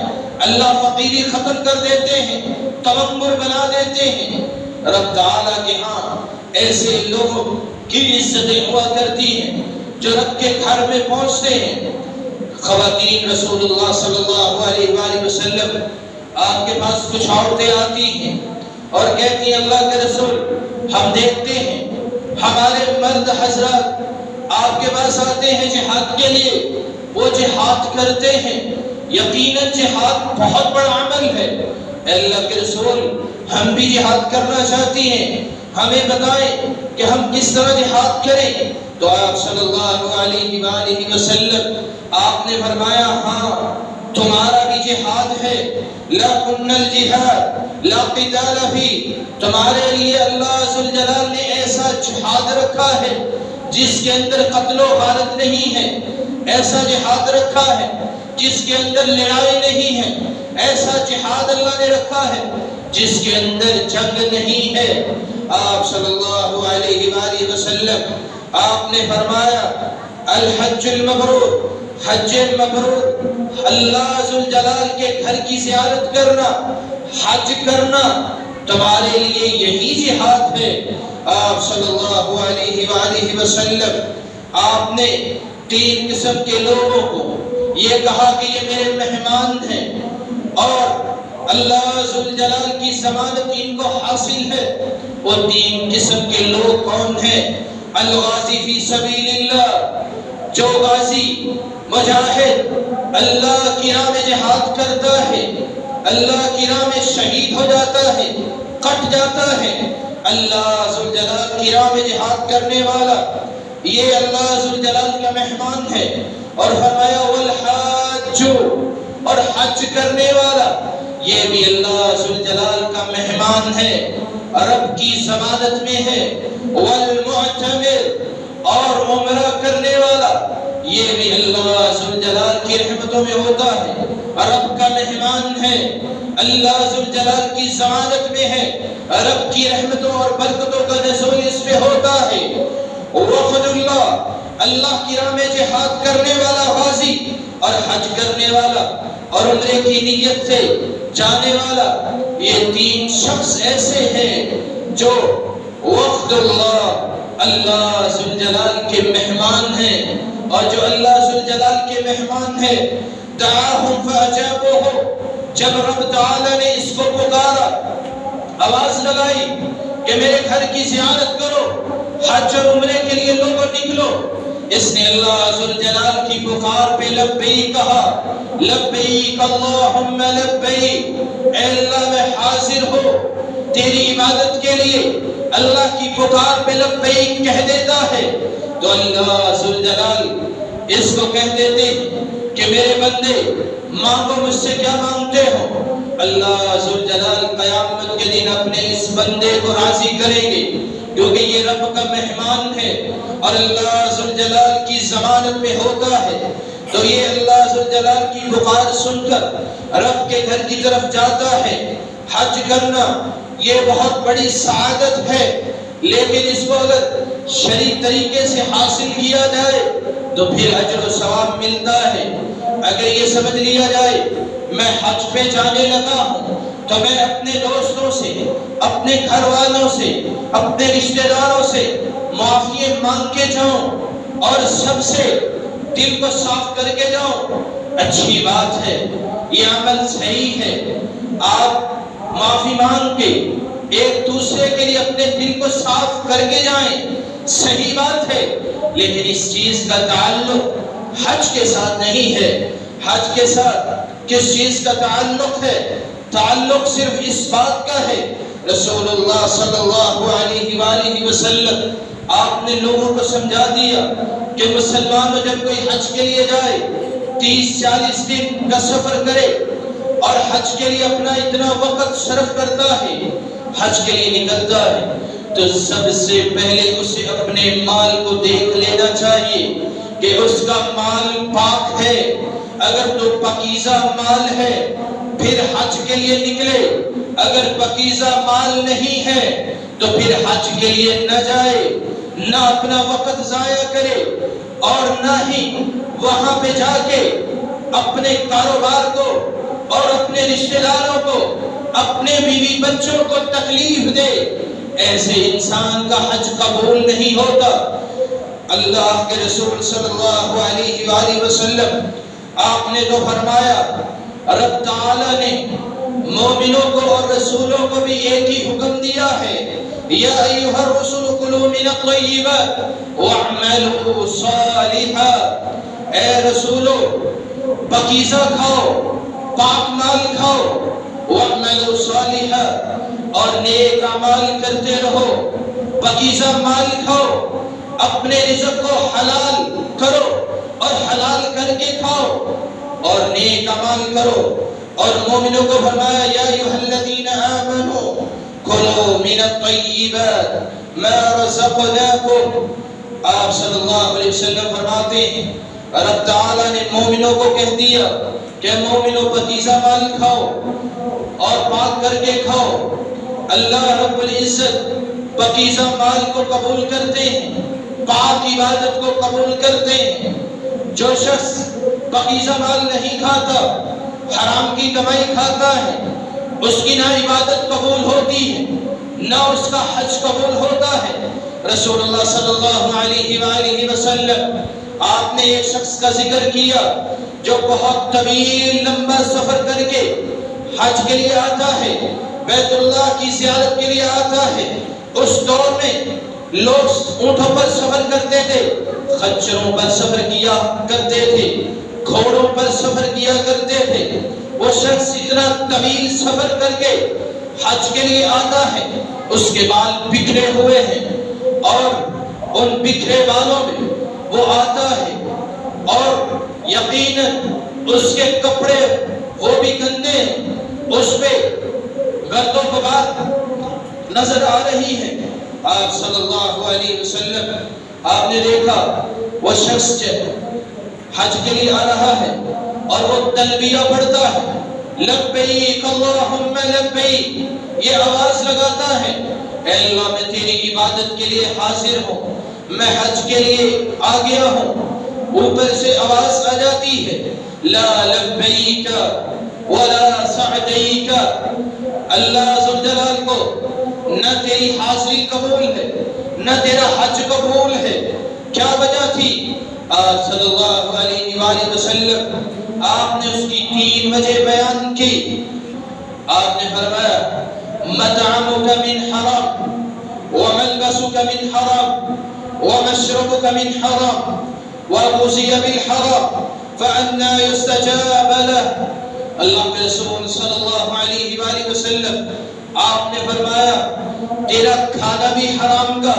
S1: اللہ فقیری ختم کر دیتے ہیں، تغمر بنا دیتے ہیں۔ رب تعالیٰ کے ہاں ایسے لوگوں کی عزتیں ہوا کرتی ہیں جو رب کے گھر میں پہنچتے ہیں۔ خواتین رسول اللہ صلی اللہ علیہ وآلہ وسلم آپ کے پاس کچھ عورتیں آتی ہیں اور کہتی ہیں اللہ کے رسول ہم دیکھتے ہیں ہمارے مرد حضرات آپ کے پاس آتے ہیں جہاد کے لیے، وہ جہاد کرتے ہیں، یقیناً جہاد بہت بڑا عمل ہے، اللہ کے رسول ہم بھی جہاد کرنا چاہتی ہیں، ہمیں بتائیں کہ ہم کس طرح جہاد کریں۔ تو آپ صلی اللہ علیہ وآلہ وسلم آپ نے فرمایا ہاں تمہارا بھی جہاد ہے، لَكُنَّ الْجِهَادِ لَا قِتَالَ فِيهِ، تمہارے لیے اللہ ذوالجلال نے ایسا جہاد رکھا ہے جس کے اندر قتل و غارت نہیں ہے، ایسا جہاد رکھا ہے جس کے اندر لڑائی نہیں ہے، ایسا جہاد اللہ نے رکھا ہے جس کے اندر جنگ نہیں ہے۔ آپ صلی اللہ علیہ وآلہ وسلم آپ نے فرمایا الحج المبرور، حج مبرور اللہ ذوالجلال کے گھر کی زیارت کرنا، حج کرنا تمہارے لیے یہی جہاد ہے۔ آپ صلی اللہ علیہ وآلہ وسلم آپ نے 3 قسم کے لوگوں کو یہ کہا کہ یہ میرے مہمان ہیں اور اللہ ذوالجلال کی ضمانت ان کو حاصل ہے۔ وہ 3 قسم کے لوگ کون ہیں؟ الغازی فی سبیل اللہ، جو غازی مجاہد اللہ کی راہ میں جہاد کرتا ہے، اللہ کی راہ میں شہید ہو جاتا ہے، کٹ جاتا ہے، اللہ ذوالجلال کی راہ میں جہاد کرنے والا یہ اللہ ذوالجلال کا مہمان ہے۔ اور فرمایا والحاج، اور حج کرنے والا یہ بھی اللہ ذوالجلال کا مہمان ہے، رب کی ضمانت میں ہے۔ والمعتمر، اور عمرہ کرنے والا یہ بھی اللہ ذوالجلال کی رحمتوں میں ہوتا ہے، رب کا مہمان ہے، اللہ ذوالجلال کی ضمانت میں ہے، رب کی رحمتوں اور برکتوں کا نزول اس پہ ہوتا ہے۔ وفد اللہ، اللہ کی راہ میں جہاد کرنے والا غازی اور حج کرنے والا اور عمرے کی نیت سے جانے والا، یہ 3 شخص ایسے ہیں جو وفد اللہ، اللہ ذوالجلال کے مہمان ہیں۔ اور جو اللہ ذوالجلال کے مہمان ہیں دعاہم فاجابوہ، جب رب تعالی نے اس کو پکارا، آواز لگائی کہ میرے گھر کی زیارت کرو، حج اور عمرے کے لیے لوگوں نکلو، اس نے اللہ ذوالجلال کی پکار پہ لبیک کہا، لبیک اللہم لبیک، اے اللہ میں حاضر ہوں تیری عبادت کے لیے۔ اللہ کی پکار پہ لبیک کہہ دیتا ہے تو اللہ ذوالجلال اس کو کہہ دیتے کہ میرے بندے مانگو مجھ سے کیا مانگتے ہو۔ اللہ ذوالجلال قیامت کے دن اپنے اس بندے کو راضی کریں گے، کیونکہ یہ رب کا مہمان ہے اور اللہ ذوالجلال کی ضمانت میں ہوتا ہے، تو یہ اللہ ذوالجلال کی پکار سن کر رب کے گھر کی طرف جاتا ہے۔ حج کرنا یہ بہت بڑی سعادت ہے، لیکن اس کو اگر شرعی طریقے سے حاصل کیا جائے تو پھر اجر و ثواب ملتا ہے۔ اگر یہ سمجھ لیا جائے میں حج پہ جانے لگا ہوں تو میں اپنے دوستوں سے، اپنے گھر والوں سے، اپنے رشتہ داروں سے معافی مانگ کے جاؤں اور سب سے دل کو صاف کر کے جاؤں، اچھی بات ہے، یہ عمل صحیح ہے۔ آپ معافی مانگ کے ایک دوسرے کے لیے اپنے دل کو صاف کر کے جائیں، صحیح بات ہے، لیکن اس چیز کا تعلق حج کے ساتھ نہیں ہے۔ حج کے ساتھ کس چیز کا تعلق ہے؟ تعلق صرف اس بات کا ہے، رسول اللہ صلی اللہ علیہ وآلہ وسلم آپ نے لوگوں کو سمجھا دیا کہ مسلمان جب کوئی حج کے لیے جائے 30-40 دن کا سفر کرے اور حج کے لیے اپنا اتنا وقت صرف کرتا ہے، حج کے لیے نکلتا ہے، تو سب سے پہلے اسے اپنے مال کو دیکھ لینا چاہیے کہ اس کا مال پاک ہے۔ اگر تو پاکیزہ مال ہے پھر حج کے لیے نکلے، اگر پاکیزہ مال نہیں ہے تو پھر حج کے لیے نہ جائے، نہ اپنا وقت ضائع کرے اور نہ ہی وہاں پہ جا کے اپنے کاروبار کو اور اپنے رشتہ داروں کو، اپنے بیوی بچوں کو تکلیف دے۔ ایسے انسان کا حج قبول نہیں ہوتا۔ اللہ کے رسول صلی اللہ علیہ وآلہ وسلم آپ نے تو فرمایا، رب تعالی نے مومنوں کو اور رسولوں کو بھی ایک ہی حکم دیا ہے، یا ایھا الرسل کلوا من الطیبات واعملوا صالحا، اے رسولو پاکیزہ کھاؤ، پاک مال کھاؤ، واعملوا صالحا، اور نیک اعمال کرتے رہو، پاکیزہ مال کھاؤ، اپنے رزق کو حلال کرو اور حلال کر کے کھاؤ اور نیک اعمال کرو۔ اور مومنوں کو فرمایا، یا ایھا الذین آمنوا کلوا من الطیبات ما رزقناکم۔ آپ صلی اللہ علیہ وسلم فرماتے ہیں رب تعالیٰ نے مومنوں کو کہہ دیا کہ مومنوں پاکیزہ مال کھاؤ اور پاک کر کے کھاؤ۔ اللہ رب العزت پاکیزہ مال کو قبول کرتے ہیں، پاک عبادت کو قبول کرتے ہیں۔ جو شخص پاکیزہ مال نہیں کھاتا، حرام کی کمائی کھاتا ہے، اس کی نہ عبادت قبول ہوتی ہے نہ اس کا حج قبول ہوتا ہے۔ رسول اللہ صلی اللہ علیہ وآلہ وسلم آپ نے ایک شخص کا ذکر کیا جو بہت طویل لمبا سفر کر کے حج کے لیے آتا ہے، بیت اللہ کی زیارت کے لیے آتا ہے۔ اس دور میں لوگ اونٹوں پر سفر کرتے تھے، خچروں پر سفر کیا کرتے تھے، گھوڑوں پر سفر کیا کرتے تھے۔ وہ شخص اتنا طویل سفر کر کے حج کے لیے آتا ہے، اس کے بال بکھرے ہوئے ہیں اور ان بکھرے بالوں میں وہ آتا ہے اور یقیناً اس کے کپڑے وہ بھی گندے ہیں، اس پہ گرد و غبار نظر آ رہی ہے۔ آپ صلی اللہ علیہ وسلم آپ نے دیکھا وہ شخص حج کے لیے آ رہا ہے اور وہ تلبیہ پڑھتا ہے، لبیک اللہم لبیک، یہ آواز لگاتا ہے، اے اللہ میں تیری عبادت کے لیے حاضر ہوں، میں حج کے لیے آ گیا ہوں۔ اوپر سے آواز آ جاتی ہے، لا لبیک ولا سعدیک، اللہ ذوالجلال کو نہ تیری حاضری قبول ہے نہ تیرا حج قبول ہے۔ کیا وجہ تھی؟ آپ صلی اللہ علیہ وآلہ وسلم آپ نے اس کی 3 وجہ بیان کی۔ آپ نے فرمایا، مطعمک من حرام وملبسک من حرام ومشربک من حرام وغزي بالحرام فأنى يستجاب له۔ اللہ کے رسول صلی اللہ علیہ وآلہ وسلم آپ نے فرمایا تیرا کھانا بھی حرام کا،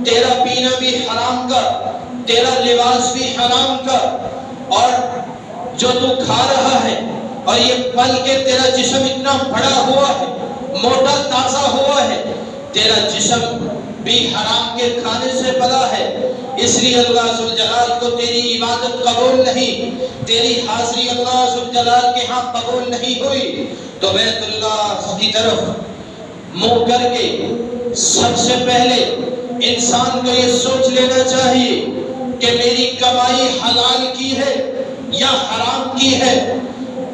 S1: تیرا پینا بھی حرام کا، تیرا لباس بھی حرام کا، اور جو تو کھا رہا ہے اور یہ پل کے تیرا جسم اتنا بڑا ہوا ہے، موٹا تازہ ہوا ہے، تیرا جسم بھی حرام کے کھانے سے پلا ہے، اس لیے اللہ ذوالجلال کو تیری عبادت قبول نہیں، تیری حاضری اللہ ذوالجلال کے ہاں قبول نہیں ہوئی۔ تو بیت اللہ کی طرف منہ کر کے سب سے پہلے انسان کو یہ سوچ لینا چاہیے کہ میری کمائی حلال کی ہے یا حرام کی ہے۔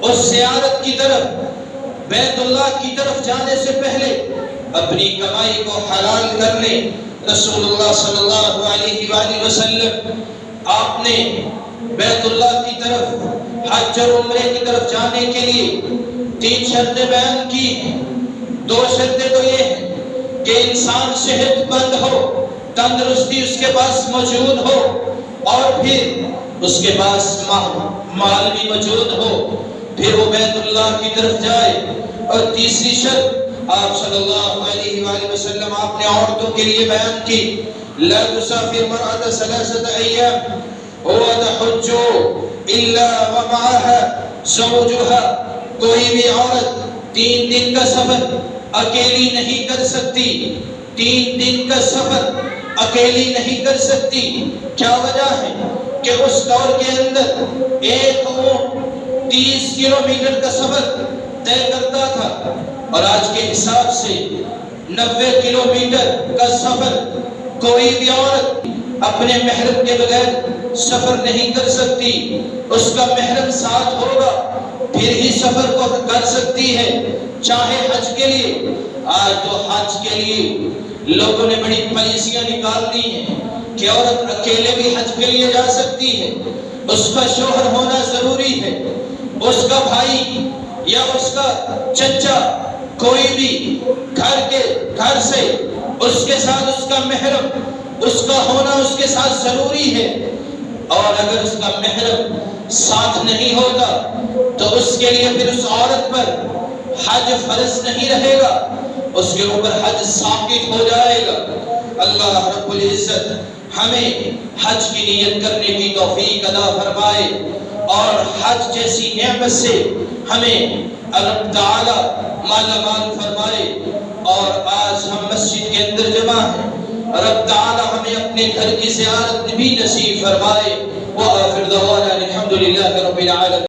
S1: اس زیارت کی طرف، بیت اللہ کی طرف جانے سے پہلے اپنی کمائی کو حلال کر لیں۔ رسول اللہ صلی اللہ علیہ وآلہ وسلم آپ نے بیت اللہ کی طرف حج اور عمرے کی طرف جانے کے لیے 3 شرطیں بیان کی ہیں۔ 2 شرطیں تو یہ ہیں کہ انسان صحت مند ہو، تندرستی اس کے پاس موجود ہو، اور پھر اس کے پاس مال بھی موجود ہو، پھر وہ بیت اللہ کی طرف جائے۔ اور تیسری شرط آپ صلی اللہ علیہ وآلہ وسلم آپ نے عورتوں کے لیے بیان کی، لا تسافر مرأة 3 أيام وتحج إلا ومعها زوجها، کوئی بھی عورت 3 دن کا سفر اکیلی نہیں کر سکتی، 3 دن کا سفر اکیلی نہیں کر سکتی۔ کیا وجہ ہے کہ اس دور کے اندر ایک اونٹ 30 کلومیٹر کا سفر طے کرتا تھا، اور آج کے حساب سے 90 کلومیٹر کا سفر کوئی بھی عورت اپنے محرم کے بغیر سفر نہیں کر سکتی، اس کا محرم ساتھ ہوگا پھر ہی سفر کو کر سکتی ہے۔ چاہے حج کے لیے، آج تو حج کے لیے لوگوں نے بڑی پالیسیاں نکال دی ہیں کہ عورت اکیلے بھی حج کے لیے جا سکتی ہے، اس کا شوہر ہونا ضروری ہے، اس کا بھائی یا اس کا چچا کوئی بھی گھر سے اس کے ساتھ اس کا محرم، اس کا ہونا اس کے ساتھ ضروری ہے، اور اگر اس کا محرم ساتھ نہیں ہوتا تو اس کے لیے پھر اس عورت پر حج فرض نہیں رہے گا، اس کے اوپر حج ثابت ہو جائے گا۔ اللہ رب العزت ہمیں حج کی نیت کرنے کی توفیق عطا فرمائے، اور حج جیسی نعمت سے ہمیں رب تعالی مالا مال فرمائے۔ اور آج ہم مسجد کے اندر جمع ہیں، رب تعالی ہمیں اپنے گھر کی زیارت بھی نصیب فرمائے۔ وآخر دعوانا الحمدللہ رب العالمین۔